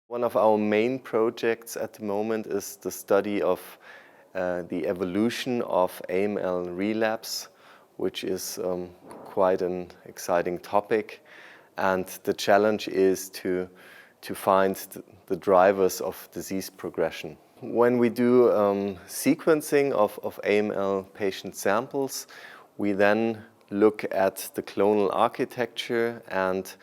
One of our main projects at the moment is the study of the evolution of AML relapse, which is quite an exciting topic. And the challenge is to find the drivers of disease progression. When we do sequencing of AML patient samples, we then look at the clonal architecture, and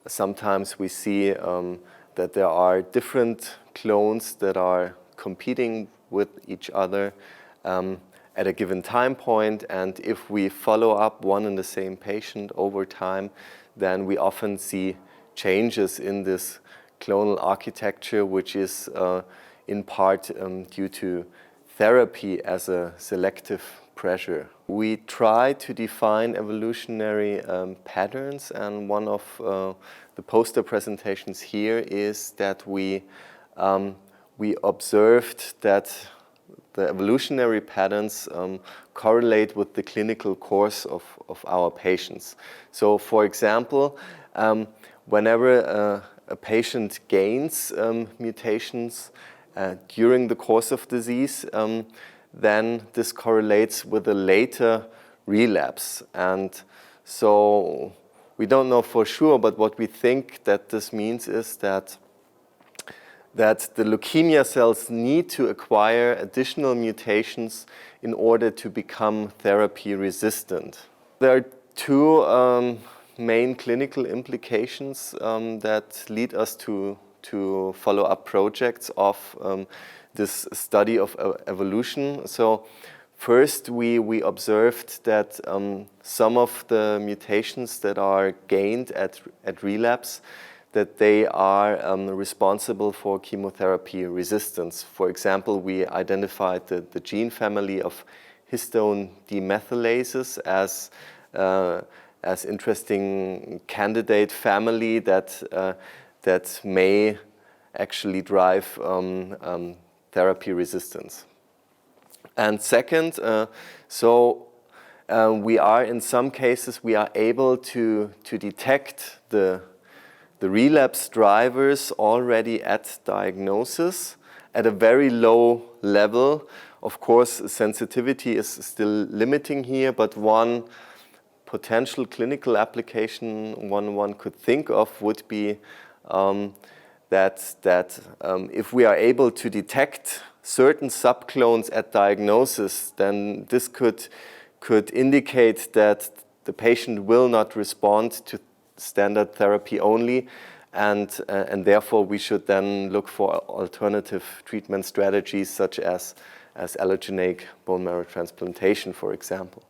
sometimes we see that there are different clones that are competing with each other at a given time point. And if we follow up one and the same patient over time, then we often see changes in this clonal architecture, which is in part due to therapy as a selective pressure. We try to define evolutionary patterns, and one of the poster presentations here is that we observed that the evolutionary patterns correlate with the clinical course of our patients. So, for example, whenever a patient gains mutations during the course of disease, then this correlates with a later relapse. And so we don't know for sure, but what we think that this means is that the leukemia cells need to acquire additional mutations in order to become therapy resistant. There are two main clinical implications that lead us to follow up projects of this study of evolution. So first we observed that some of the mutations that are gained at relapse, that they are responsible for chemotherapy resistance. For example, we identified the gene family of histone demethylases as interesting candidate family that may actually drive therapy resistance. And second, we are in some cases able to detect the relapse drivers already at diagnosis at a very low level. Of course, sensitivity is still limiting here, but one potential clinical application one could think of would be that if we are able to detect certain subclones at diagnosis, then this could indicate that the patient will not respond to standard therapy only, and therefore we should then look for alternative treatment strategies such as allogeneic bone marrow transplantation, for example.